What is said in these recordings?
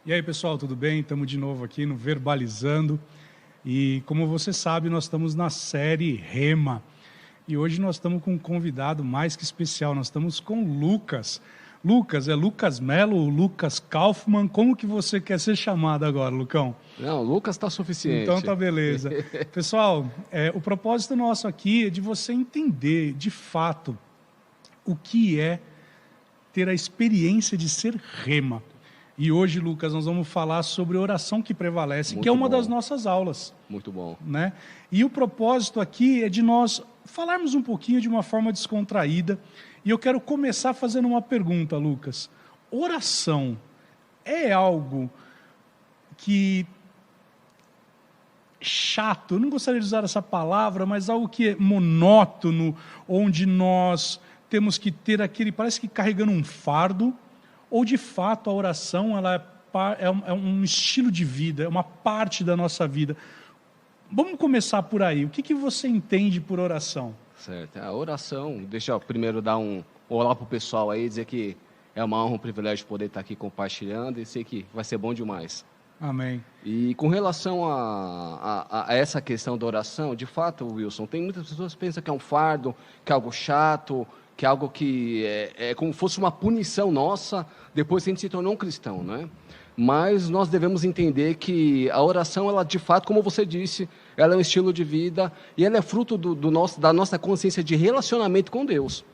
E aí, pessoal, tudo bem? Estamos de novo aqui no Verbalizando. E como você sabe, nós estamos na série Rema. E hoje nós estamos com um convidado mais que especial. Nós estamos com o Lucas. Lucas, é Lucas Melo, Lucas Kaufmann? Como que você quer ser chamado agora, Lucão? Não, Lucas está suficiente. Então tá beleza. Pessoal, o propósito nosso aqui é de você entender, de fato, o que é ter a experiência de ser Rema. E hoje, Lucas, nós vamos falar sobre oração que prevalece, que é uma das nossas aulas. Muito bom. Né? E o propósito aqui é de nós falarmos um pouquinho de uma forma descontraída. E eu quero começar fazendo uma pergunta, Lucas. Oração é algo que chato, eu não gostaria de usar essa palavra, mas algo que é monótono, onde nós temos que ter aquele, parece que carregando um fardo, ou de fato a oração ela é um estilo de vida, é uma parte da nossa vida. Vamos começar por aí. O que você entende por oração? Certo. A oração, deixa eu primeiro dar um olá para o pessoal aí, dizer que é uma honra, um privilégio poder estar aqui compartilhando e sei que vai ser bom demais. Amém. E com relação a essa questão da oração, de fato, Wilson, tem muitas pessoas que pensam que é um fardo, que é algo chato, que é algo que é como se fosse uma punição nossa depois que a gente se tornou um cristão, né? Mas nós devemos entender que a oração, ela de fato, como você disse, ela é um estilo de vida e ela é fruto da nossa consciência de relacionamento com Deus.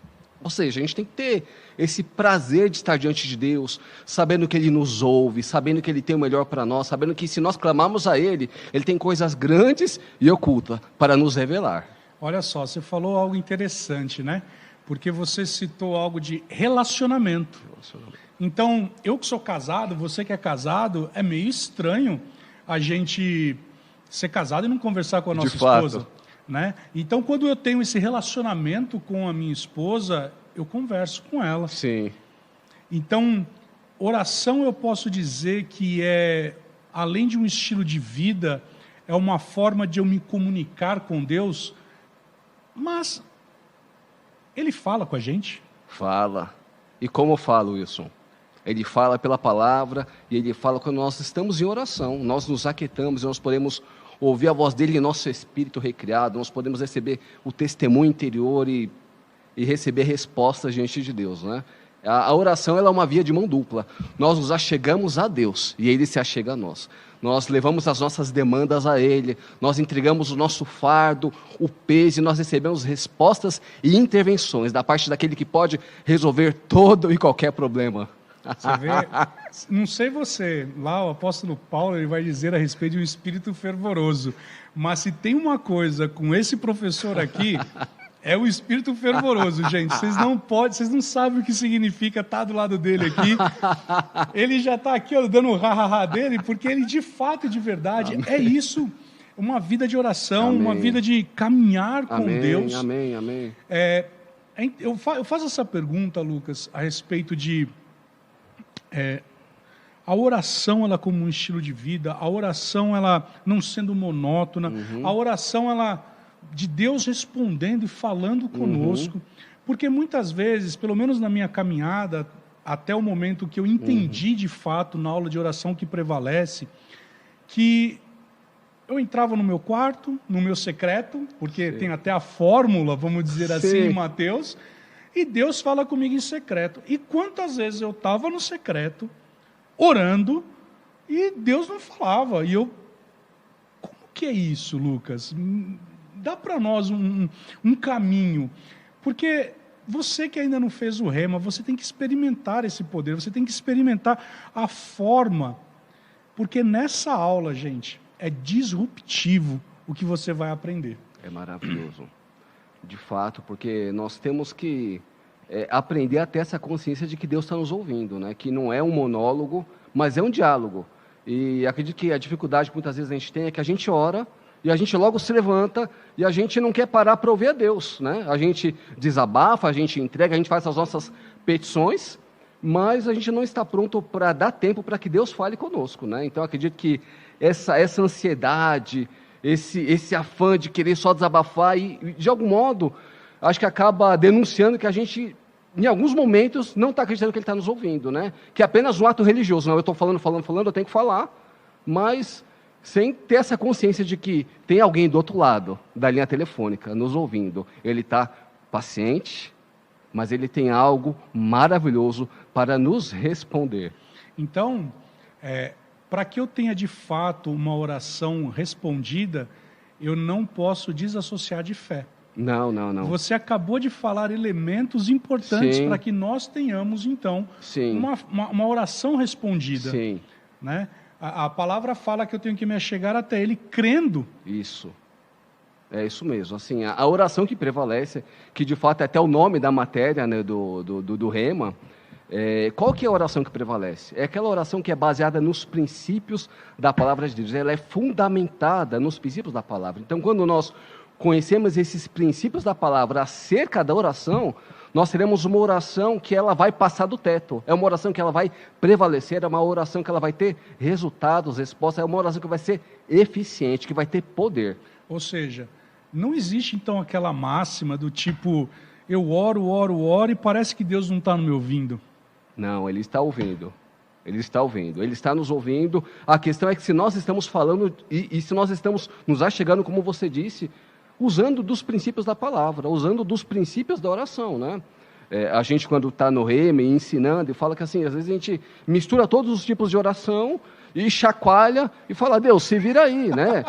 Ou seja, a gente tem que ter esse prazer de estar diante de Deus, sabendo que Ele nos ouve, sabendo que Ele tem o melhor para nós, sabendo que se nós clamarmos a Ele, Ele tem coisas grandes e ocultas para nos revelar. Olha só, você falou algo interessante, né? Porque você citou algo de relacionamento. Então, eu que sou casado, você que é casado, é meio estranho a gente ser casado e não conversar com a nossa esposa. Né? Então, quando eu tenho esse relacionamento com a minha esposa, eu converso com ela. Sim. Então, oração eu posso dizer que é, além de um estilo de vida, é uma forma de eu me comunicar com Deus, mas Ele fala com a gente? Fala. E como fala, Wilson? Ele fala pela palavra e Ele fala quando nós estamos em oração. Nós nos aquietamos e nós podemos ouvir a voz dele em nosso espírito recriado, nós podemos receber o testemunho interior e receber respostas diante de Deus, né? A oração ela é uma via de mão dupla. Nós nos achegamos a Deus e Ele se achega a nós. Nós levamos as nossas demandas a Ele, nós entregamos o nosso fardo, o peso, e nós recebemos respostas e intervenções da parte daquele que pode resolver todo e qualquer problema. Você vê, não sei você, lá o apóstolo Paulo ele vai dizer a respeito de um espírito fervoroso, mas se tem uma coisa com esse professor aqui, é o espírito fervoroso, gente. Vocês não sabem o que significa estar do lado dele aqui. Ele já está aqui ó, dando o ha-ha-ha dele, porque ele de fato e de verdade é isso, uma vida de oração, amém. Uma vida de caminhar com amém, Deus. Amém, amém. Eu faço essa pergunta, Lucas, a respeito de a oração ela como um estilo de vida, a oração ela não sendo monótona, a oração ela de Deus respondendo e falando conosco, porque muitas vezes, pelo menos na minha caminhada, até o momento que eu entendi de fato na aula de oração que prevalece, que eu entrava no meu quarto, no meu secreto, porque tem até a fórmula, vamos dizer assim, em Mateus, e Deus fala comigo em secreto. E quantas vezes eu estava no secreto, orando, e Deus não falava. E eu, como que é isso, Lucas? Dá para nós um caminho. Porque você que ainda não fez o Rema, você tem que experimentar esse poder, você tem que experimentar a forma. Porque nessa aula, gente, é disruptivo o que você vai aprender. É maravilhoso. De fato, porque nós temos que aprender a ter essa consciência de que Deus está nos ouvindo, né? Que não é um monólogo, mas é um diálogo. E acredito que a dificuldade que muitas vezes a gente tem é que a gente ora e a gente logo se levanta e a gente não quer parar para ouvir a Deus, né? A gente desabafa, a gente entrega, a gente faz as nossas petições, mas a gente não está pronto para dar tempo para que Deus fale conosco, né? Então acredito que essa ansiedade, esse afã de querer só desabafar e, de algum modo, acho que acaba denunciando que a gente em alguns momentos, não está acreditando que ele está nos ouvindo, né? Que é apenas um ato religioso. Não, eu estou falando, eu tenho que falar, mas sem ter essa consciência de que tem alguém do outro lado da linha telefônica nos ouvindo. Ele está paciente, mas ele tem algo maravilhoso para nos responder. Então, para que eu tenha de fato uma oração respondida, eu não posso desassociar de fé. Não. Você acabou de falar elementos importantes para que nós tenhamos, então, uma oração respondida. Sim. Né? A palavra fala que eu tenho que me achegar até Ele crendo. Isso. É isso mesmo. Assim, a oração que prevalece, que de fato é até o nome da matéria, né, do Rema, qual que é a oração que prevalece? É aquela oração que é baseada nos princípios da palavra de Deus. Ela é fundamentada nos princípios da palavra. Então, quando nós conhecemos esses princípios da palavra acerca da oração, nós teremos uma oração que ela vai passar do teto. É uma oração que ela vai prevalecer, é uma oração que ela vai ter resultados, respostas, é uma oração que vai ser eficiente, que vai ter poder. Ou seja, não existe então aquela máxima do tipo, eu oro e parece que Deus não está me ouvindo. Não, Ele está ouvindo. Ele está ouvindo, Ele está nos ouvindo. A questão é que se nós estamos falando e se nós estamos nos achegando, como você disse, usando dos princípios da palavra, usando dos princípios da oração, né? A gente, quando está no Rema ensinando, e fala que assim, às vezes a gente mistura todos os tipos de oração e chacoalha e fala, Deus, se vira aí, né?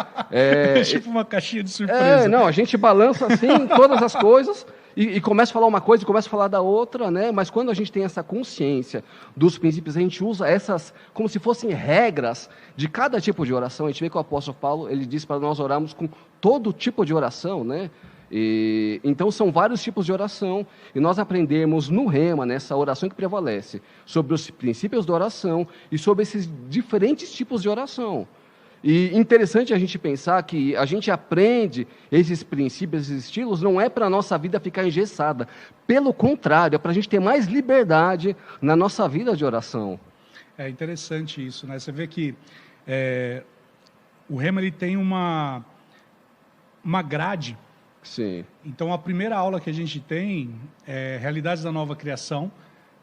Tipo uma caixinha de surpresa. Não, a gente balança assim todas as coisas e começa a falar uma coisa e começa a falar da outra, né? Mas quando a gente tem essa consciência dos princípios, a gente usa essas como se fossem regras de cada tipo de oração. A gente vê que o apóstolo Paulo, ele diz para nós orarmos com todo tipo de oração, né? Então são vários tipos de oração, e nós aprendemos no Rema, nessa oração que prevalece, sobre os princípios da oração e sobre esses diferentes tipos de oração. E interessante a gente pensar que a gente aprende esses princípios, esses estilos, não é para a nossa vida ficar engessada. Pelo contrário, é para a gente ter mais liberdade na nossa vida de oração. É interessante isso, né? Você vê que o Rema ele tem uma grade. Sim. Então, a primeira aula que a gente tem é Realidades da Nova Criação,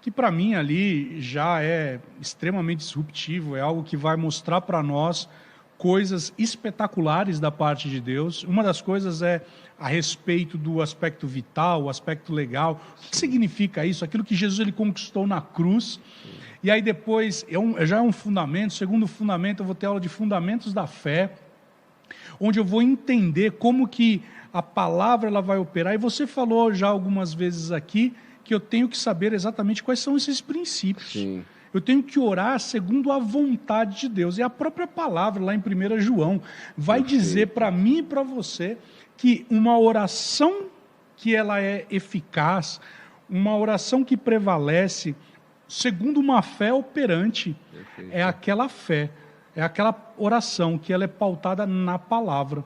que para mim ali já é extremamente disruptivo, é algo que vai mostrar para nós coisas espetaculares da parte de Deus. Uma das coisas é a respeito do aspecto vital, o aspecto legal. O que significa isso? Aquilo que Jesus ele conquistou na cruz. E aí depois, já é um fundamento. Segundo fundamento, eu vou ter aula de fundamentos da fé, onde eu vou entender como que a palavra ela vai operar. E você falou já algumas vezes aqui que eu tenho que saber exatamente quais são esses princípios. Sim. Eu tenho que orar segundo a vontade de Deus. E a própria palavra, lá em 1 João, vai dizer para mim e para você que uma oração que ela é eficaz, uma oração que prevalece, segundo uma fé operante, é aquela fé, é aquela oração que ela é pautada na palavra.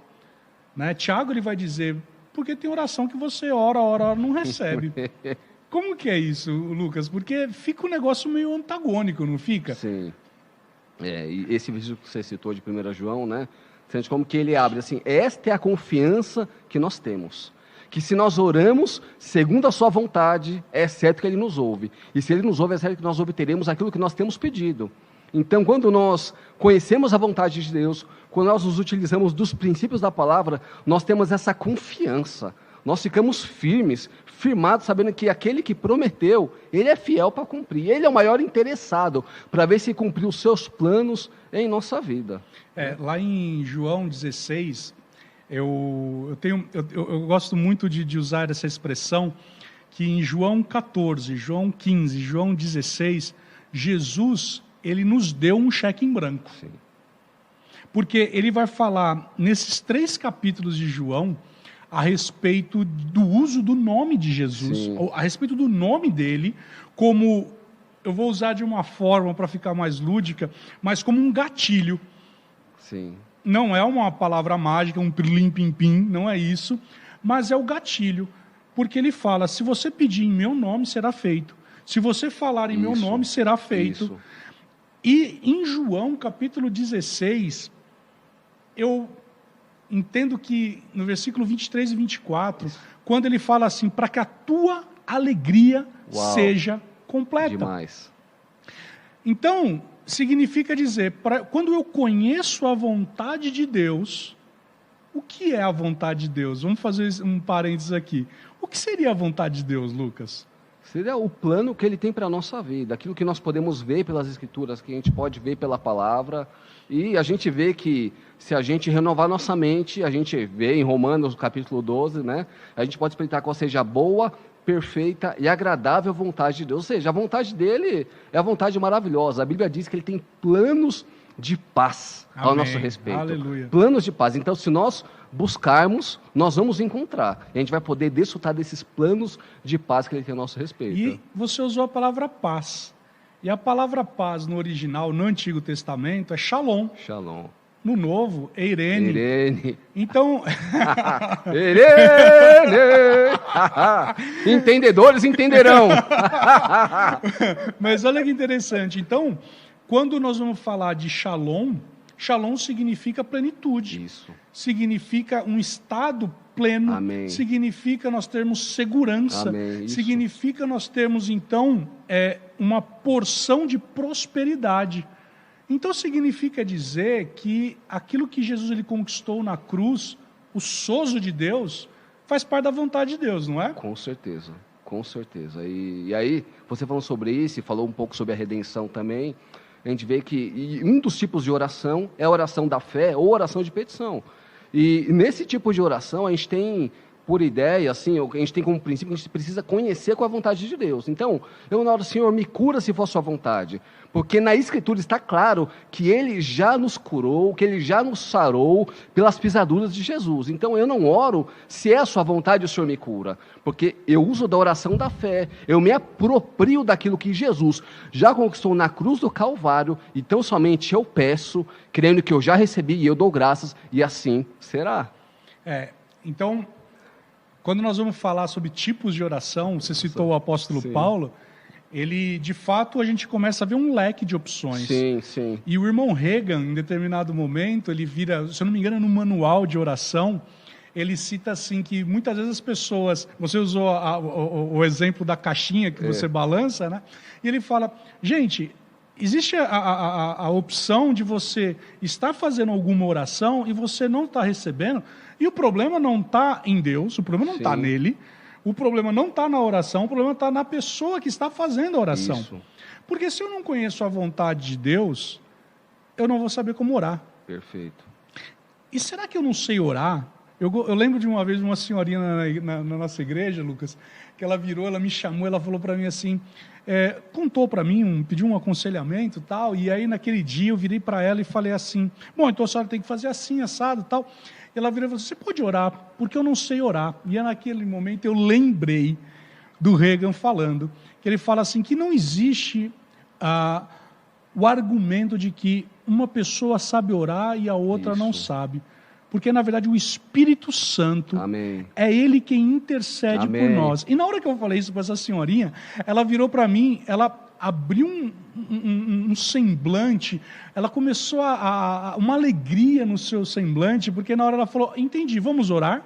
Né? Tiago ele vai dizer, porque tem oração que você ora, não recebe. Como que é isso, Lucas? Porque fica um negócio meio antagônico, não fica? Sim. E esse vídeo que você citou de 1 João, né? Sente como que ele abre, assim, esta é a confiança que nós temos. Que se nós oramos segundo a sua vontade, é certo que Ele nos ouve. E se Ele nos ouve, é certo que nós obteremos aquilo que nós temos pedido. Então, quando nós conhecemos a vontade de Deus, quando nós nos utilizamos dos princípios da palavra, nós temos essa confiança. Nós ficamos firmados, sabendo que aquele que prometeu, Ele é fiel para cumprir. Ele é o maior interessado para ver se cumpriu os seus planos em nossa vida. Lá em João 16, eu gosto muito de usar essa expressão, que em João 14, João 15, João 16, Jesus, Ele nos deu um cheque em branco. Sim. Porque Ele vai falar, nesses 3 capítulos de João, a respeito do uso do nome de Jesus, a respeito do nome dele, como, eu vou usar de uma forma para ficar mais lúdica, mas como um gatilho. Sim. Não é uma palavra mágica, um pirlim-pim-pim, não é isso, mas é o gatilho, porque ele fala, se você pedir em meu nome, será feito. Se você falar em meu nome, será feito. Isso. E em João, capítulo 16, eu entendo que no versículo 23 e 24, quando ele fala assim, para que a tua alegria Uau. seja completa. Demais. Então, significa dizer, quando eu conheço a vontade de Deus, o que é a vontade de Deus? Vamos fazer um parênteses aqui. O que seria a vontade de Deus, Lucas? Seria o plano que ele tem para a nossa vida, aquilo que nós podemos ver pelas Escrituras, que a gente pode ver pela palavra, e a gente vê que se a gente renovar nossa mente, a gente vê em Romanos capítulo 12, né? A gente pode explicar qual seja a boa, perfeita e agradável vontade de Deus. Ou seja, a vontade dele é a vontade maravilhosa. A Bíblia diz que ele tem planos de paz ao nosso respeito. Aleluia. Planos de paz. Então, se nós buscarmos, nós vamos encontrar. E a gente vai poder desfrutar desses planos de paz que ele tem ao nosso respeito. E você usou a palavra paz. E a palavra paz no original, no Antigo Testamento, é shalom. Shalom. No Novo, é Irene. Irene. Então, Irene! Entendedores entenderão. mas olha que interessante. Então, quando nós vamos falar de shalom, shalom significa plenitude. Isso. Significa um estado pleno. Amém. Significa nós termos segurança. Amém. Isso. Significa nós termos, então, uma porção de prosperidade. Então, significa dizer que aquilo que Jesus ele conquistou na cruz, o sozo de Deus, faz parte da vontade de Deus, não é? Com certeza, com certeza. E aí, você falou sobre isso e falou um pouco sobre a redenção também, a gente vê que um dos tipos de oração é a oração da fé ou oração de petição. E nesse tipo de oração, a gente tem por ideia, assim, a gente tem como princípio que a gente precisa conhecer qual é a vontade de Deus. Então, eu na hora, Senhor, me cura se for a sua vontade. Porque na Escritura está claro que Ele já nos curou, que Ele já nos sarou pelas pisaduras de Jesus. Então, eu não oro se é a sua vontade o Senhor me cura. Porque eu uso da oração da fé, eu me aproprio daquilo que Jesus já conquistou na cruz do Calvário, então somente eu peço, crendo que eu já recebi e eu dou graças, e assim será. Então, quando nós vamos falar sobre tipos de oração, você citou o apóstolo Sim. Paulo, ele, de fato, a gente começa a ver um leque de opções. Sim, sim. E o irmão Reagan, em determinado momento, ele vira, se eu não me engano, no manual de oração, ele cita assim que muitas vezes as pessoas, você usou o exemplo da caixinha que você balança, né? E ele fala, gente, existe a opção de você estar fazendo alguma oração e você não está recebendo, e o problema não está em Deus, o problema não está nele, o problema não está na oração, o problema está na pessoa que está fazendo a oração. Isso. Porque se eu não conheço a vontade de Deus, eu não vou saber como orar. Perfeito. E será que eu não sei orar? Eu lembro de uma vez uma senhorinha na nossa igreja, Lucas, que ela virou, ela me chamou, ela falou para mim assim, contou para mim, pediu um aconselhamento e tal, e aí naquele dia eu virei para ela e falei assim, bom, então a senhora tem que fazer assim, assado e tal. E ela virou e falou, você pode orar, porque eu não sei orar. E naquele momento eu lembrei do Reagan falando, que ele fala assim, que não existe o argumento de que uma pessoa sabe orar e a outra não sabe. Porque, na verdade, o Espírito Santo Amém. é Ele quem intercede Amém. por nós. E na hora que eu falei isso para essa senhorinha, ela virou para mim, ela abriu um semblante, ela começou uma alegria no seu semblante, porque na hora ela falou, entendi, vamos orar?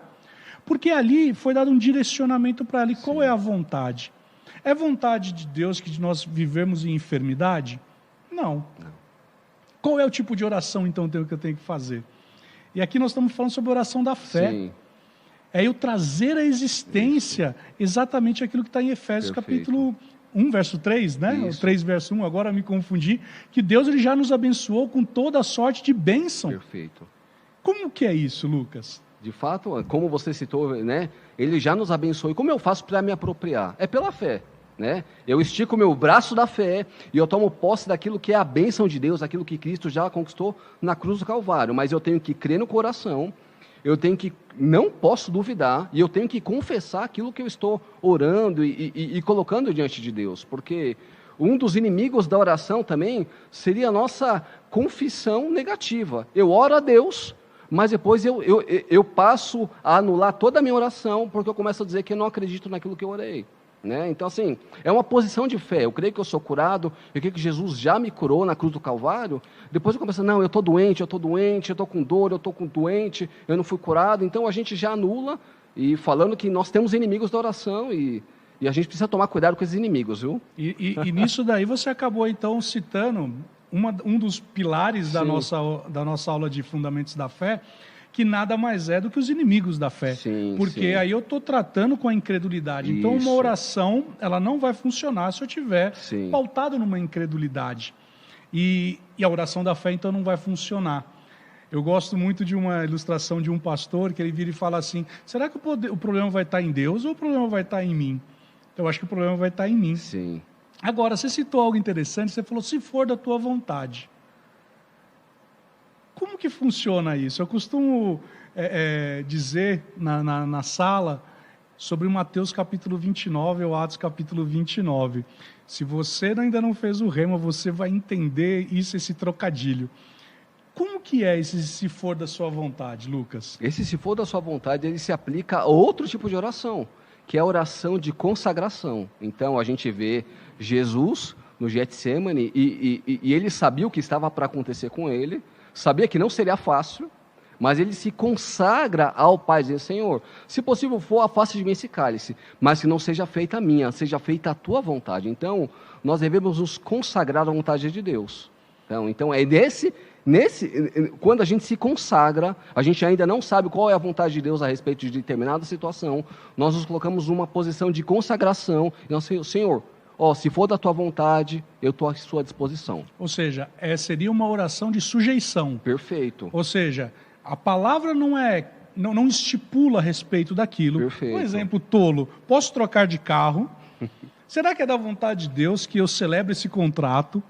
Porque ali foi dado um direcionamento para ela. E qual é a vontade? É vontade de Deus que nós vivemos em enfermidade? Não. Qual é o tipo de oração, então, que eu tenho que fazer? E aqui nós estamos falando sobre a oração da fé. Sim. É eu trazer à existência exatamente aquilo que está em Efésios Perfeito. capítulo 1, verso 3, né? Isso. O 3, verso 1, agora me confundi, que Deus ele já nos abençoou com toda a sorte de bênção. Perfeito. Como que é isso, Lucas? De fato, como você citou, né? Ele já nos abençoou. E como eu faço para me apropriar? É pela fé. Né? Eu estico o meu braço da fé e eu tomo posse daquilo que é a bênção de Deus, aquilo que Cristo já conquistou na cruz do Calvário. Mas eu tenho que crer no coração, eu tenho que, não posso duvidar, e eu tenho que confessar aquilo que eu estou orando e colocando diante de Deus. Porque um dos inimigos da oração também seria a nossa confissão negativa. Eu oro a Deus, mas depois eu passo a anular toda a minha oração, porque eu começo a dizer que eu não acredito naquilo que eu orei. Né? Então, assim, é uma posição de fé. Eu creio que eu sou curado, eu creio que Jesus já me curou na cruz do Calvário. Depois eu começo, não, eu estou doente, eu estou com dor, eu estou doente, eu não fui curado. Então, a gente já anula, e falando que nós temos inimigos da oração, e E a gente precisa tomar cuidado com esses inimigos, viu? E nisso daí você acabou, então, citando um dos pilares da nossa aula de Fundamentos da Fé, que nada mais é do que os inimigos da fé. Porque aí eu estou tratando com a incredulidade. Então, uma oração, ela não vai funcionar se eu estiver pautado numa incredulidade. E a oração da fé, então, não vai funcionar. Eu gosto muito de uma ilustração de um pastor, que ele vira e fala assim, será que o problema vai estar em Deus ou o problema vai estar em mim? Eu acho que o problema vai estar em mim. Sim. Agora, você citou algo interessante, você falou, se for da tua vontade. Como que funciona isso? Eu costumo dizer na sala sobre Mateus capítulo 29 ou Atos capítulo 29. Se você ainda não fez o rema, você vai entender esse trocadilho. Como que é esse se for da sua vontade, Lucas? Esse se for da sua vontade, ele se aplica a outro tipo de oração, que é a oração de consagração. Então, a gente vê Jesus no Getsemane e ele sabia o que estava para acontecer com ele, sabia que não seria fácil, mas ele se consagra ao Pai, dizendo, Senhor, se possível for, afaste de mim esse cálice, mas que não seja feita a minha, seja feita a tua vontade. Então, nós devemos nos consagrar à vontade de Deus. Então é quando a gente se consagra, a gente ainda não sabe qual é a vontade de Deus a respeito de determinada situação, nós nos colocamos numa posição de consagração, e nós, Senhor, se for da tua vontade, eu estou à sua disposição. Ou seja, seria uma oração de sujeição. Perfeito. Ou seja, a palavra não estipula a respeito daquilo. Perfeito. Por exemplo, tolo, posso trocar de carro? Será que é da vontade de Deus que eu celebre esse contrato?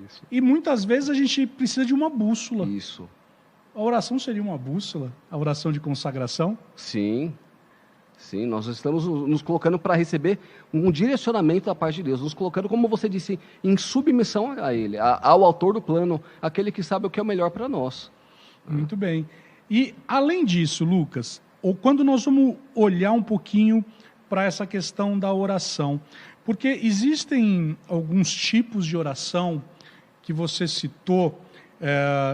Isso. E muitas vezes a gente precisa de uma bússola. Isso. A oração seria uma bússola? A oração de consagração? Sim. Sim, nós estamos nos colocando para receber um direcionamento da parte de Deus, nos colocando, como você disse, em submissão a Ele, ao autor do plano, aquele que sabe o que é o melhor para nós. Muito bem. E, além disso, Lucas, ou quando nós vamos olhar um pouquinho para essa questão da oração, porque existem alguns tipos de oração que você citou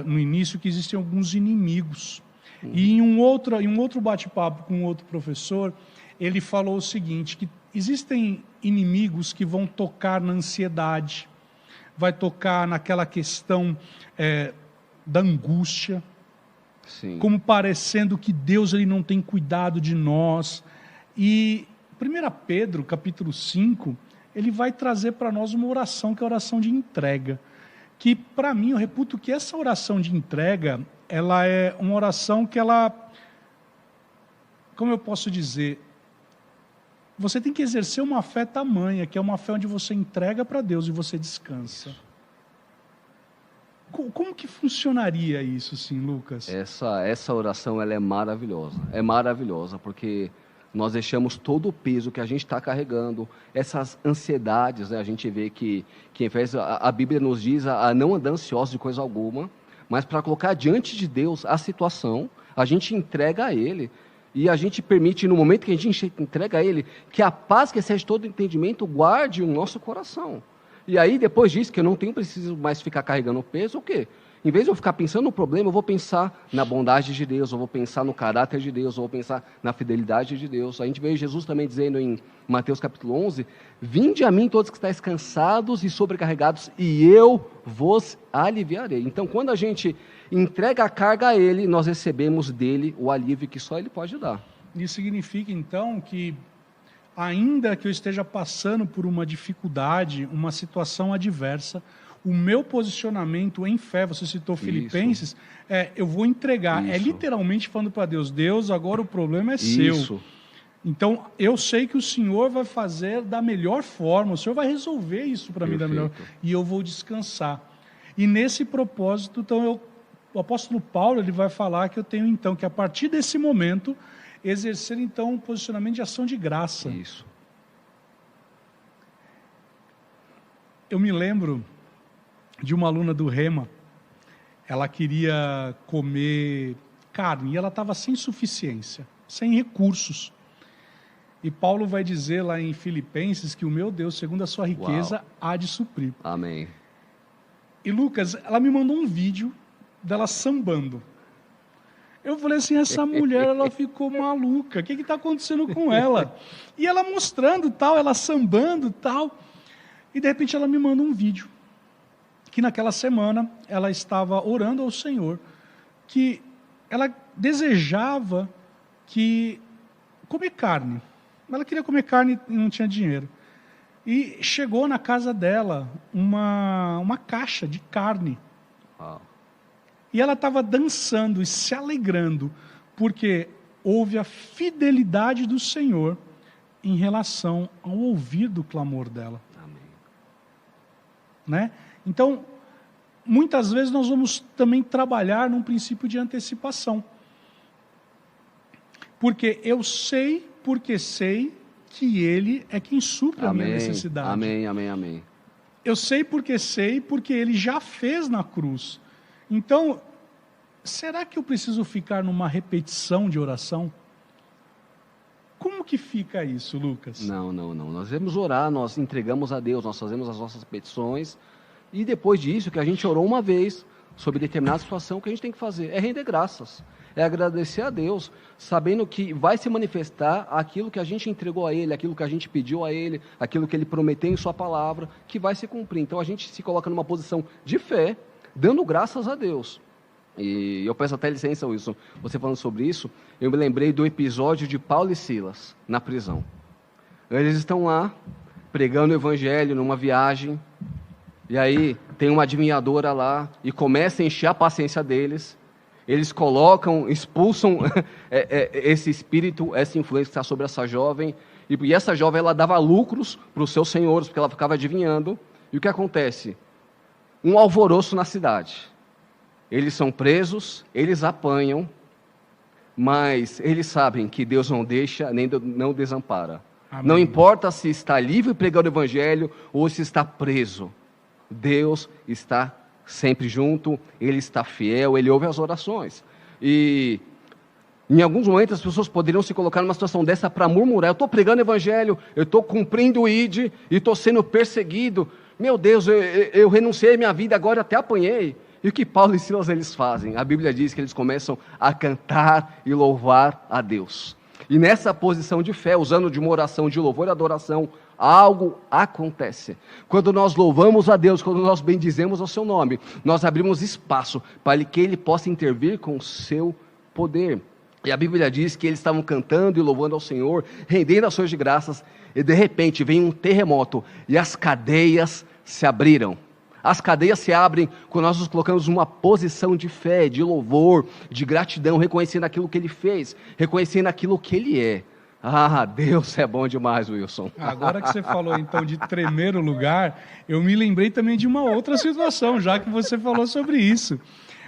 no início, que existem alguns inimigos. E em um outro bate-papo com outro professor, ele falou o seguinte, que existem inimigos que vão tocar na ansiedade, vai tocar naquela questão da angústia, Sim. como parecendo que Deus ele não tem cuidado de nós. E 1 Pedro, capítulo 5, ele vai trazer para nós uma oração, que é a oração de entrega. Que, para mim, eu reputo que essa oração de entrega, ela é uma oração que ela, como eu posso dizer, você tem que exercer uma fé tamanha, que é uma fé onde você entrega para Deus e você descansa. Isso. Como que funcionaria isso, sim, Lucas? Essa oração ela é maravilhosa, porque nós deixamos todo o peso que a gente está carregando, essas ansiedades, né? A gente vê que em Efésios a Bíblia nos diz a não andar ansioso de coisa alguma, mas para colocar diante de Deus a situação, a gente entrega a Ele, e a gente permite, no momento que a gente entrega a Ele, que a paz que excede todo entendimento guarde o nosso coração. E aí, depois disso, que eu não preciso mais ficar carregando o peso, o quê? Em vez de eu ficar pensando no problema, eu vou pensar na bondade de Deus, eu vou pensar no caráter de Deus, eu vou pensar na fidelidade de Deus. A gente vê Jesus também dizendo em Mateus capítulo 11, vinde a mim todos que estáis cansados e sobrecarregados, e eu vos aliviarei. Então, quando a gente entrega a carga a Ele, nós recebemos dele o alívio que só Ele pode dar. Isso significa, então, que ainda que eu esteja passando por uma dificuldade, uma situação adversa, o meu posicionamento em fé, você citou Filipenses, eu vou entregar. Isso. É literalmente falando para Deus, Deus, agora o problema é seu. Isso. Então, eu sei que o Senhor vai fazer da melhor forma, o Senhor vai resolver isso para mim da melhor forma, e eu vou descansar. E nesse propósito, então, o apóstolo Paulo ele vai falar que eu tenho, então, que a partir desse momento, exercer, então, um posicionamento de ação de graça. Isso. Eu me lembro de uma aluna do Rema, ela queria comer carne e ela estava sem suficiência, sem recursos. E Paulo vai dizer lá em Filipenses que o meu Deus, segundo a sua riqueza, há de suprir. Amém. E Lucas, ela me mandou um vídeo dela sambando. Eu falei assim, essa mulher, ela ficou maluca, o que está acontecendo com ela? E ela mostrando tal, ela sambando tal, e de repente ela me manda um vídeo, que naquela semana ela estava orando ao Senhor, que ela desejava comer carne, ela queria comer carne e não tinha dinheiro, e chegou na casa dela uma caixa de carne, e ela estava dançando e se alegrando, porque houve a fidelidade do Senhor em relação ao ouvir do clamor dela. Amém. Né? Então, muitas vezes nós vamos também trabalhar num princípio de antecipação. Porque eu sei, porque sei que Ele é quem supre a minha necessidade. Amém, amém, amém. Eu sei, porque Ele já fez na cruz. Então, será que eu preciso ficar numa repetição de oração? Como que fica isso, Lucas? Não. Nós devemos orar, nós entregamos a Deus, nós fazemos as nossas petições, e depois disso, que a gente orou uma vez sobre determinada situação, o que a gente tem que fazer é render graças, é agradecer a Deus, sabendo que vai se manifestar aquilo que a gente entregou a Ele, aquilo que a gente pediu a Ele, aquilo que Ele prometeu em Sua palavra, que vai se cumprir. Então a gente se coloca numa posição de fé, dando graças a Deus. E eu peço até licença, Wilson, você falando sobre isso, eu me lembrei do episódio de Paulo e Silas, na prisão. Eles estão lá, pregando o evangelho numa viagem, e aí tem uma adivinhadora lá, e começa a encher a paciência deles, eles colocam, expulsam esse espírito, essa influência que está sobre essa jovem, e essa jovem ela dava lucros para os seus senhores, porque ela ficava adivinhando, e o que acontece? Um alvoroço na cidade. Eles são presos, eles apanham, mas eles sabem que Deus não deixa, nem não desampara. Amém. Não importa se está livre pregando o evangelho ou se está preso. Deus está sempre junto, Ele está fiel, Ele ouve as orações. E em alguns momentos as pessoas poderiam se colocar numa situação dessa para murmurar. Eu estou pregando o evangelho, eu estou cumprindo o ID e estou sendo perseguido. Meu Deus, eu renunciei à minha vida, agora até apanhei. E o que Paulo e Silas eles fazem? A Bíblia diz que eles começam a cantar e louvar a Deus. E nessa posição de fé, usando de uma oração de louvor e adoração, algo acontece. Quando nós louvamos a Deus, quando nós bendizemos o seu nome, nós abrimos espaço para que Ele possa intervir com o seu poder. E a Bíblia diz que eles estavam cantando e louvando ao Senhor, rendendo ações de graças, e de repente vem um terremoto, e as cadeias se abriram. As cadeias se abrem quando nós nos colocamos numa posição de fé, de louvor, de gratidão, reconhecendo aquilo que Ele fez, reconhecendo aquilo que Ele é. Ah, Deus é bom demais, Wilson. Agora que você falou então de tremer o lugar, eu me lembrei também de uma outra situação, já que você falou sobre isso.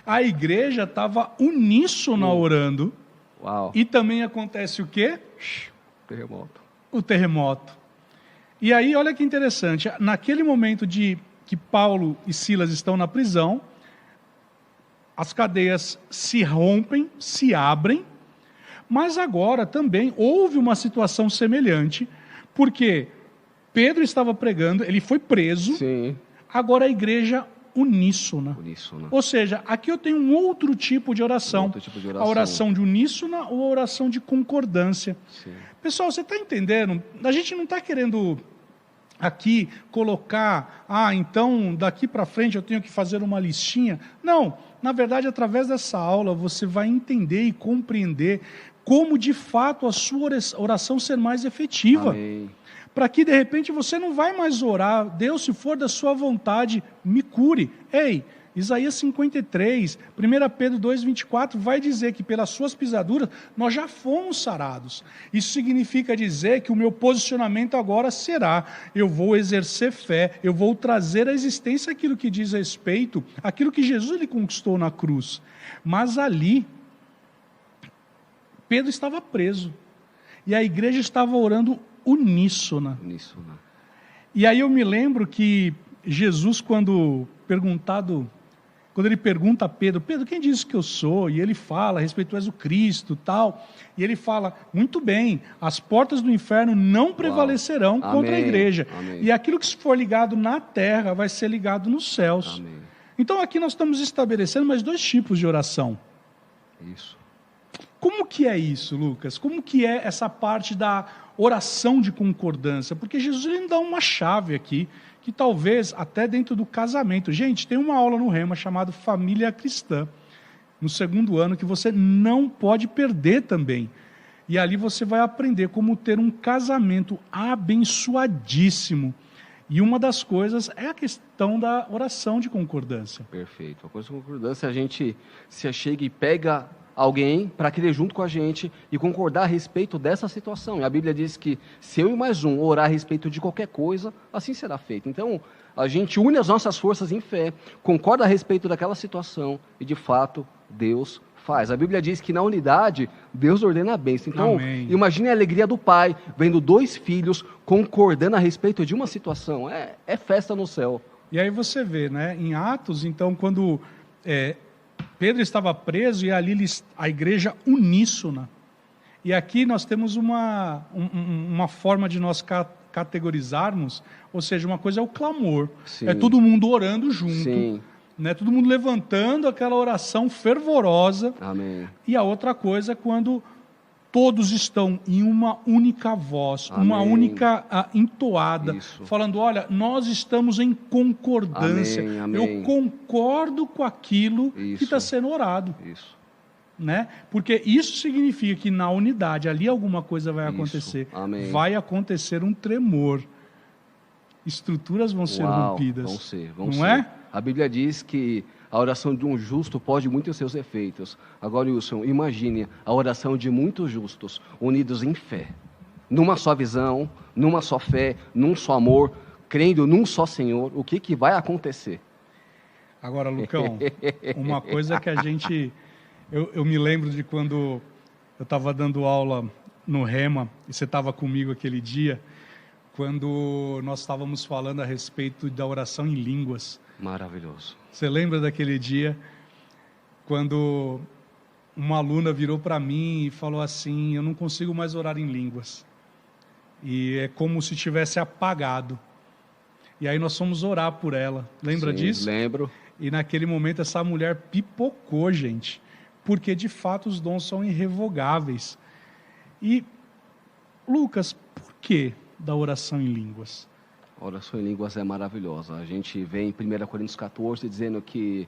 A igreja estava uníssona orando. Uau. E também acontece o quê? Terremoto. O terremoto. E aí, olha que interessante, naquele momento que Paulo e Silas estão na prisão, as cadeias se rompem, se abrem, mas agora também houve uma situação semelhante, porque Pedro estava pregando, ele foi preso, sim. Agora a igreja uníssona. Ou seja, aqui eu tenho um outro tipo de oração. A oração de uníssona ou a oração de concordância. Sim. Pessoal, você está entendendo? A gente não está querendo aqui colocar, então daqui para frente eu tenho que fazer uma listinha. Não, na verdade, através dessa aula você vai entender e compreender como de fato a sua oração ser mais efetiva. Amém. Para que de repente você não vai mais orar, Deus, se for da sua vontade, me cure. Ei, Isaías 53, 1 Pedro 2,24 vai dizer que pelas suas pisaduras nós já fomos sarados. Isso significa dizer que o meu posicionamento agora será, eu vou exercer fé, eu vou trazer à existência aquilo que diz respeito, aquilo que Jesus ele conquistou na cruz. Mas ali, Pedro estava preso e a igreja estava orando uníssona. E aí eu me lembro que Jesus, quando ele pergunta a Pedro, quem disse que eu sou? E ele fala, a respeito, tu és o Cristo, tal. E ele fala, muito bem, as portas do inferno não prevalecerão contra a igreja. Amém. E aquilo que for ligado na terra vai ser ligado nos céus. Amém. Então aqui nós estamos estabelecendo mais dois tipos de oração. Isso. Como que é isso, Lucas? Como que é essa parte da oração de concordância? Porque Jesus ele dá uma chave aqui, que talvez até dentro do casamento. Gente, tem uma aula no Rema chamada Família Cristã, no 2º ano, que você não pode perder também. E ali você vai aprender como ter um casamento abençoadíssimo. E uma das coisas é a questão da oração de concordância. Perfeito. A coisa de concordância, a gente se achega e pega alguém para querer junto com a gente e concordar a respeito dessa situação. E a Bíblia diz que se eu e mais um orar a respeito de qualquer coisa, assim será feito. Então, a gente une as nossas forças em fé, concorda a respeito daquela situação e, de fato, Deus faz. A Bíblia diz que na unidade, Deus ordena a bênção. Então, Amém. Imagine a alegria do pai, vendo 2 filhos concordando a respeito de uma situação. É festa no céu. E aí você vê, né, em Atos, então, quando Pedro estava preso e ali a igreja uníssona. E aqui nós temos uma forma de nós categorizarmos, ou seja, uma coisa é o clamor, Sim. é todo mundo orando junto, Sim. né, todo mundo levantando aquela oração fervorosa. Amém. E a outra coisa é quando todos estão em uma única voz, Amém. uma única entoada, Isso. falando, olha, nós estamos em concordância. Amém, amém. Eu concordo com aquilo Isso. que está sendo orado. Isso. Né? Porque isso significa que na unidade, ali alguma coisa vai Isso. acontecer. Amém. Vai acontecer um tremor. Estruturas vão ser rompidas. Vão ser. Não é? A Bíblia diz que a oração de um justo pode muito ter seus efeitos. Agora, Wilson, imagine a oração de muitos justos, unidos em fé, numa só visão, numa só fé, num só amor, crendo num só Senhor. O que vai acontecer? Agora, Lucão, uma coisa que a gente... Eu me lembro de quando eu estava dando aula no Rema, e você estava comigo aquele dia, quando nós estávamos falando a respeito da oração em línguas. Maravilhoso. Você lembra daquele dia, quando uma aluna virou para mim e falou assim, eu não consigo mais orar em línguas. E é como se tivesse apagado. E aí nós fomos orar por ela. Lembra Sim, disso? Lembro. E naquele momento essa mulher pipocou, gente. Porque de fato os dons são irrevogáveis. E, Lucas, por que da oração em línguas? A oração em línguas é maravilhosa. A gente vê em 1 Coríntios 14 dizendo que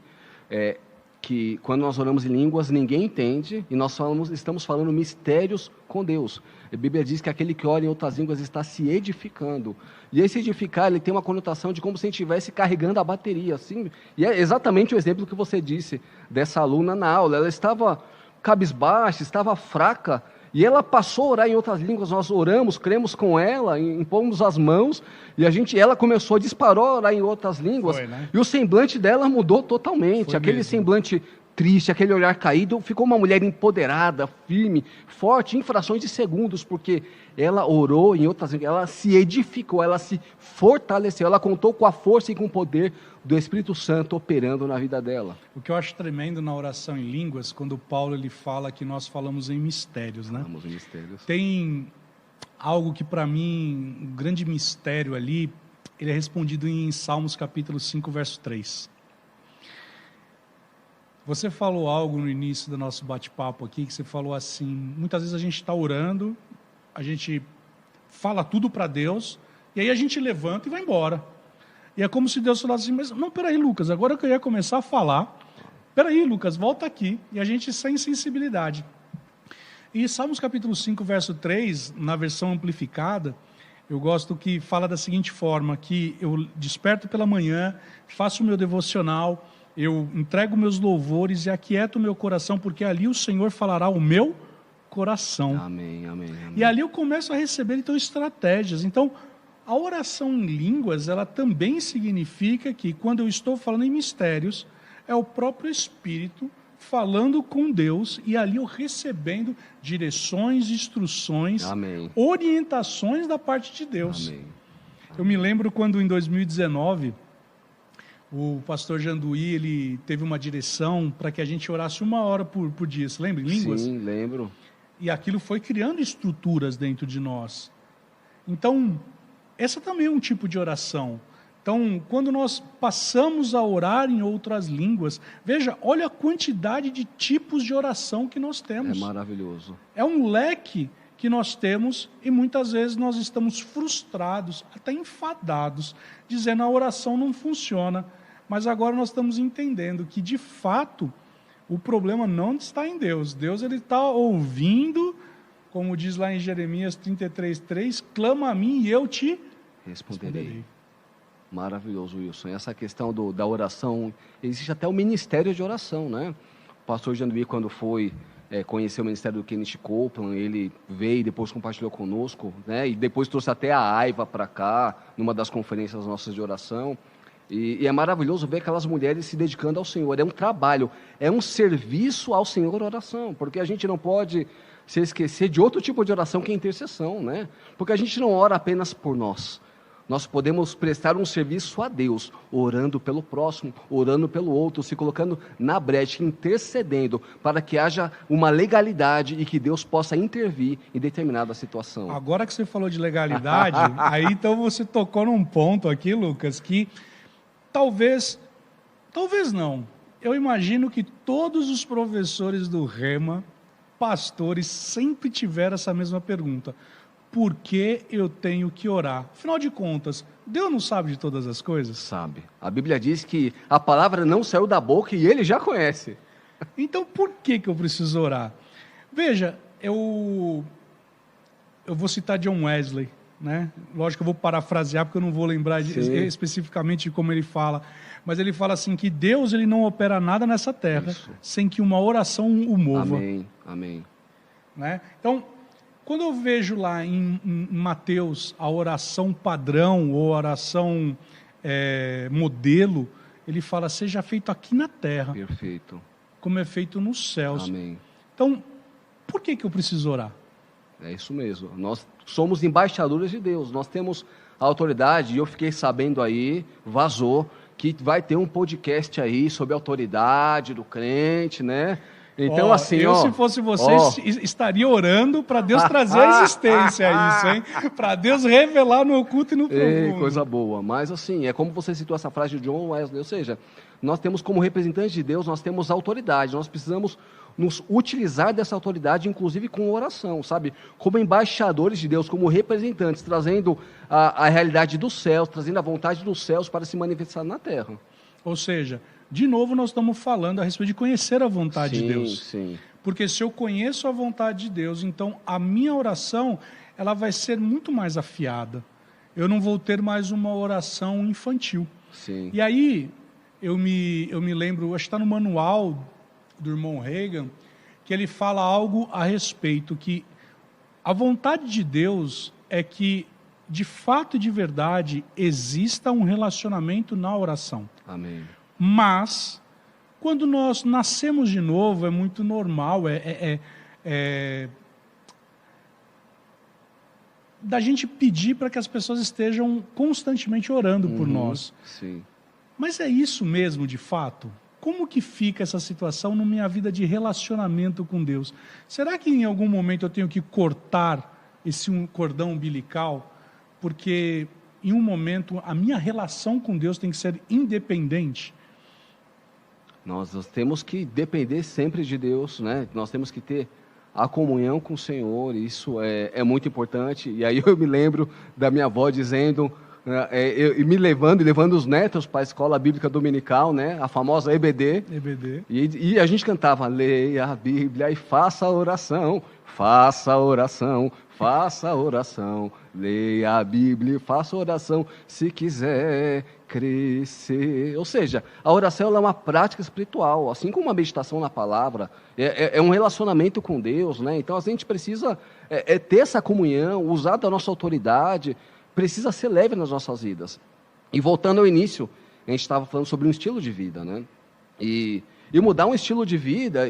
quando nós oramos em línguas, ninguém entende e nós estamos falando mistérios com Deus. A Bíblia diz que aquele que ora em outras línguas está se edificando. E esse edificar, ele tem uma conotação de como se a gente estivesse carregando a bateria. Assim, e é exatamente o exemplo que você disse dessa aluna na aula. Ela estava cabisbaixa, estava fraca, e ela passou a orar em outras línguas. Nós oramos, cremos com ela, impomos as mãos, e ela começou, disparou a orar em outras línguas. Foi, né? E o semblante dela mudou totalmente. Foi Aquele mesmo. semblante triste, aquele olhar caído, ficou uma mulher empoderada, firme, forte, em frações de segundos, porque ela orou em outras línguas, ela se edificou, ela se fortaleceu, ela contou com a força e com o poder do Espírito Santo operando na vida dela. O que eu acho tremendo na oração em línguas, quando Paulo ele fala que nós falamos em mistérios, né? Falamos em mistérios. Tem algo que para mim, um grande mistério ali, ele é respondido em Salmos capítulo 5, verso 3. Você falou algo no início do nosso bate-papo aqui, que você falou assim, muitas vezes a gente está orando, a gente fala tudo para Deus, e aí a gente levanta e vai embora. E é como se Deus falasse assim, mas não, peraí, Lucas, agora que eu ia começar a falar, peraí, Lucas, volta aqui. E a gente sem sensibilidade. E Salmos capítulo 5, verso 3, na versão amplificada, eu gosto que fala da seguinte forma, que eu desperto pela manhã, faço o meu devocional, eu entrego meus louvores e aquieto o meu coração, porque ali o Senhor falará o meu coração. Amém, amém, amém. E ali eu começo a receber, então, estratégias. Então, a oração em línguas, ela também significa que, quando eu estou falando em mistérios, é o próprio Espírito falando com Deus e ali eu recebendo direções, instruções, Amém. orientações da parte de Deus. Amém. Eu me lembro quando, em 2019, o pastor Janduí, ele teve uma direção para que a gente orasse 1 hora por dia. Você lembra? Em línguas? Sim, lembro. E aquilo foi criando estruturas dentro de nós. Então, essa também é um tipo de oração. Então, quando nós passamos a orar em outras línguas, veja, olha a quantidade de tipos de oração que nós temos. É maravilhoso. É um leque que nós temos e muitas vezes nós estamos frustrados, até enfadados, dizendo a oração não funciona. Mas agora nós estamos entendendo que, de fato, o problema não está em Deus. Deus ele está ouvindo, como diz lá em Jeremias 33:3, clama a mim e eu te responderei. Maravilhoso, Wilson. Essa questão da oração, existe até o ministério de oração, né? O pastor Janduí, quando foi conhecer o ministério do Kenneth Copeland, ele veio e depois compartilhou conosco, né? E depois trouxe até a Aiva para cá, numa das conferências nossas de oração. E é maravilhoso ver aquelas mulheres se dedicando ao Senhor. É um trabalho, é um serviço ao Senhor oração, porque a gente não pode se esquecer de outro tipo de oração que é a intercessão, né? Porque a gente não ora apenas por nós. Nós podemos prestar um serviço a Deus, orando pelo próximo, orando pelo outro, se colocando na brecha, intercedendo, para que haja uma legalidade e que Deus possa intervir em determinada situação. Agora que você falou de legalidade, aí então você tocou num ponto aqui, Lucas, que talvez não. Eu imagino que todos os professores do Rema, pastores, sempre tiveram essa mesma pergunta. Por que eu tenho que orar? Afinal de contas, Deus não sabe de todas as coisas? Sabe. A Bíblia diz que a palavra não saiu da boca e ele já conhece. Então, por que eu preciso orar? Veja, eu vou citar John Wesley, né? Lógico que eu vou parafrasear, porque eu não vou lembrar especificamente de como ele fala. Mas ele fala assim, que Deus ele não opera nada nessa terra sem que uma oração o mova. Amém, amém. Né? Então, quando eu vejo lá em Mateus a oração padrão ou oração modelo, ele fala, seja feito aqui na terra. Perfeito. Como é feito nos céus. Amém. Então, por que eu preciso orar? É isso mesmo. Nós somos embaixadores de Deus. Nós temos a autoridade, e eu fiquei sabendo aí, vazou, que vai ter um podcast aí sobre a autoridade do crente, né? Então, se fosse você, estaria orando para Deus trazer a existência a isso, hein? Para Deus revelar no oculto e no profundo. Coisa boa. Mas, assim, é como você citou essa frase de John Wesley, ou seja, nós temos como representantes de Deus, nós temos autoridade, nós precisamos nos utilizar dessa autoridade, inclusive com oração, sabe? Como embaixadores de Deus, como representantes, trazendo a realidade dos céus, trazendo a vontade dos céus para se manifestar na terra. Ou seja, de novo nós estamos falando a respeito de conhecer a vontade de Deus. Sim. Porque se eu conheço a vontade de Deus, então a minha oração ela vai ser muito mais afiada. Eu não vou ter mais uma oração infantil. Sim. E aí, eu me lembro, acho que está no manual do irmão Reagan, que ele fala algo a respeito, que a vontade de Deus é que, de fato e de verdade, exista um relacionamento na oração. Amém. Mas, quando nós nascemos de novo, é muito normal, da gente pedir para que as pessoas estejam constantemente orando por nós. Sim. Mas é isso mesmo, de fato? Como que fica essa situação na minha vida de relacionamento com Deus? Será que em algum momento eu tenho que cortar esse cordão umbilical? Porque em um momento a minha relação com Deus tem que ser independente? Nós temos que depender sempre de Deus, né? Nós temos que ter a comunhão com o Senhor, isso é muito importante. E aí eu me lembro da minha avó dizendo, me levando os netos para a escola bíblica dominical, né? A famosa EBD. E a gente cantava, leia a Bíblia e faça a oração, faça a oração, faça a oração, leia a Bíblia e faça a oração, se quiser crescer. Ou seja, a oração ela é uma prática espiritual, assim como a meditação na palavra, é um relacionamento com Deus, né? Então a gente precisa ter essa comunhão, usar da nossa autoridade, precisa ser leve nas nossas vidas. E voltando ao início, a gente estava falando sobre um estilo de vida, né? E mudar um estilo de vida,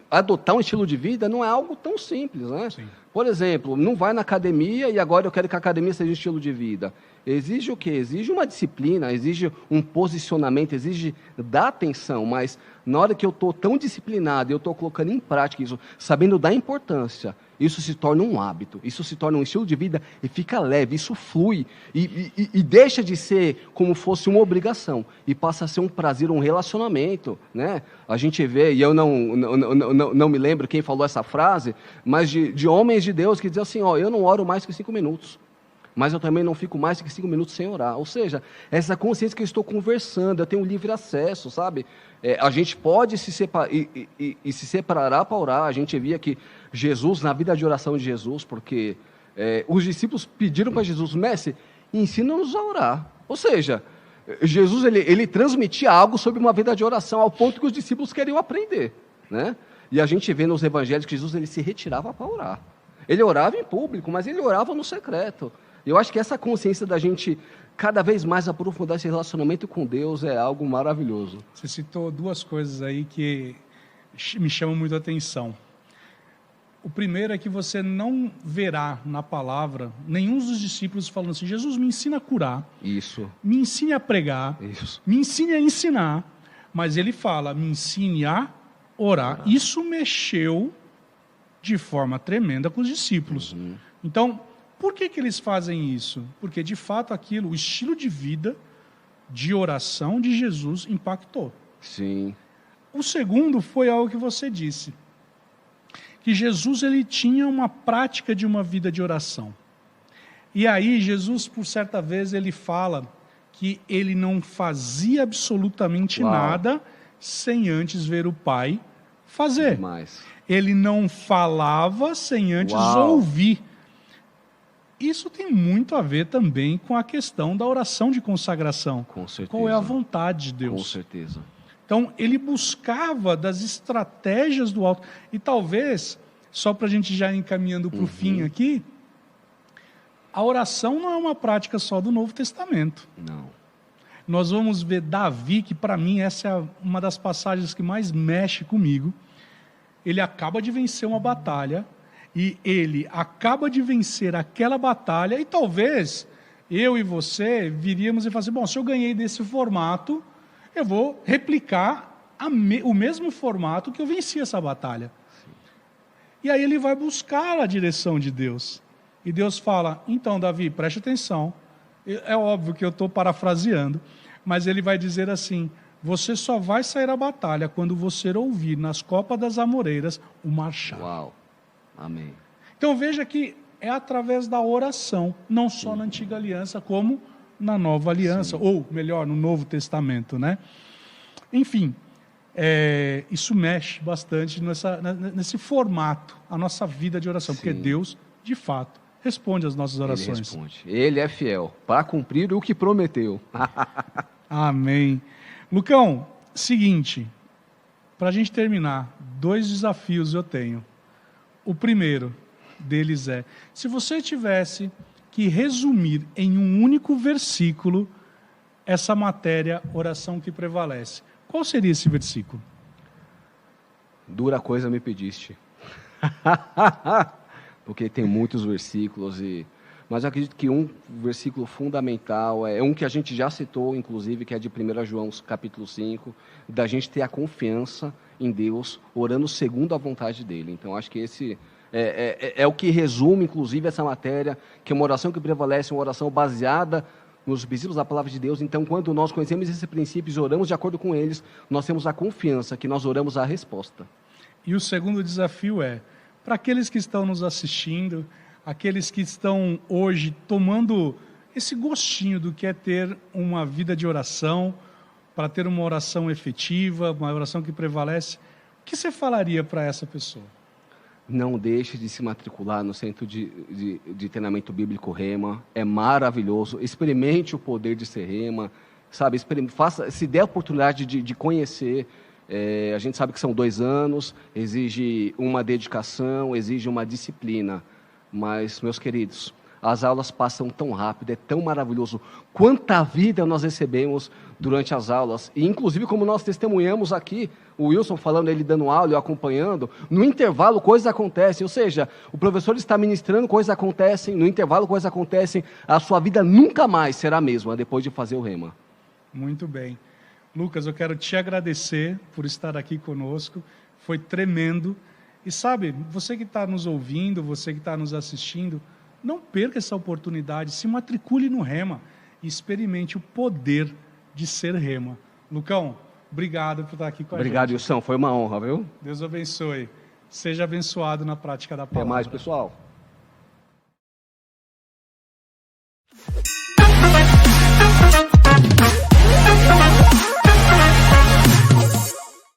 adotar um estilo de vida não é algo tão simples, né? Sim. Por exemplo, não vai na academia e agora eu quero que a academia seja um estilo de vida. Exige o quê? Exige uma disciplina, exige um posicionamento, exige dar atenção, mas na hora que eu estou tão disciplinado, eu estou colocando em prática isso, sabendo da importância, isso se torna um hábito, isso se torna um estilo de vida e fica leve, isso flui e deixa de ser como fosse uma obrigação e passa a ser um prazer, um relacionamento, né? A gente vê, e eu não me lembro quem falou essa frase, mas de homens de Deus que dizem assim, ó, eu não oro mais que 5 minutos. Mas eu também não fico mais que 5 minutos sem orar. Ou seja, essa consciência que eu estou conversando, eu tenho livre acesso, sabe? A gente pode se separar e se separar para orar. A gente via que Jesus, na vida de oração de Jesus, porque os discípulos pediram para Jesus, mestre, ensina-nos a orar. Ou seja, Jesus ele transmitia algo sobre uma vida de oração, ao ponto que os discípulos queriam aprender, né? E a gente vê nos evangelhos que Jesus ele se retirava para orar. Ele orava em público, mas ele orava no secreto. Eu acho que essa consciência da gente cada vez mais aprofundar esse relacionamento com Deus é algo maravilhoso. Você citou 2 coisas aí que me chamam muito a atenção. O primeiro é que você não verá na palavra nenhum dos discípulos falando assim, Jesus, me ensina a curar. Isso. Me ensine a pregar. Isso. Me ensine a ensinar. Mas ele fala, me ensine a orar. Isso mexeu de forma tremenda com os discípulos. Então, por que eles fazem isso? Porque, de fato, o estilo de vida, de oração de Jesus impactou. Sim. O segundo foi algo que você disse, que Jesus ele tinha uma prática de uma vida de oração. E aí, Jesus, por certa vez, ele fala que ele não fazia absolutamente nada sem antes ver o Pai fazer. Demais. Ele não falava sem antes ouvir. Isso tem muito a ver também com a questão da oração de consagração. Com certeza. Qual é a vontade de Deus? Com certeza. Então, ele buscava das estratégias do alto. E talvez, só para a gente já ir encaminhando para o fim aqui, a oração não é uma prática só do Novo Testamento. Não. Nós vamos ver Davi, que para mim essa é uma das passagens que mais mexe comigo. Ele acaba de vencer uma batalha, e ele acaba de vencer aquela batalha, e talvez eu e você viríamos e falassem, bom, se eu ganhei desse formato, eu vou replicar o mesmo formato que eu venci essa batalha. Sim. E aí ele vai buscar a direção de Deus. E Deus fala, então, Davi, preste atenção. É óbvio que eu estou parafraseando, mas ele vai dizer assim, você só vai sair à batalha quando você ouvir nas copas das amoreiras o marchar. Uau. Amém. Então veja que é através da oração, não só na Antiga Aliança, como na Nova Aliança, ou melhor, no Novo Testamento, né? Enfim, isso mexe bastante nesse formato, a nossa vida de oração, porque Deus, de fato, responde às nossas orações. Ele responde. Ele é fiel para cumprir o que prometeu. Amém. Lucão, seguinte, para a gente terminar, 2 desafios eu tenho. O primeiro deles é, se você tivesse que resumir em um único versículo essa matéria, oração que prevalece, qual seria esse versículo? Dura coisa me pediste. Porque tem muitos versículos, mas eu acredito que um versículo fundamental é um que a gente já citou, inclusive, que é de 1 João capítulo 5, da gente ter a confiança em Deus, orando segundo a vontade dele. Então, acho que esse é o que resume, inclusive, essa matéria, que é uma oração que prevalece, uma oração baseada nos princípios da palavra de Deus. Então, quando nós conhecemos esses princípios e oramos de acordo com eles, nós temos a confiança que nós oramos a resposta. E o segundo desafio é, para aqueles que estão nos assistindo, aqueles que estão hoje tomando esse gostinho do que é ter uma vida de oração, para ter uma oração efetiva, uma oração que prevalece, o que você falaria para essa pessoa? Não deixe de se matricular no Centro de Treinamento Bíblico Rema. É maravilhoso. Experimente o poder de ser Rema. Sabe? Se der a oportunidade de conhecer. A gente sabe que são 2 anos, exige uma dedicação, exige uma disciplina. Mas, meus queridos, as aulas passam tão rápido, é tão maravilhoso. Quanta vida nós recebemos durante as aulas. E, inclusive, como nós testemunhamos aqui, o Wilson falando, ele dando aula e eu acompanhando, no intervalo coisas acontecem. Ou seja, o professor está ministrando, coisas acontecem, no intervalo coisas acontecem. A sua vida nunca mais será a mesma depois de fazer o Rema. Muito bem. Lucas, eu quero te agradecer por estar aqui conosco. Foi tremendo. E sabe, você que está nos ouvindo, você que está nos assistindo, não perca essa oportunidade. Se matricule no Rema e experimente o poder de ser Rema. Lucão, obrigado por estar aqui com a gente. Obrigado, Wilson. Foi uma honra, viu? Deus abençoe. Seja abençoado na prática da palavra. Até mais, pessoal.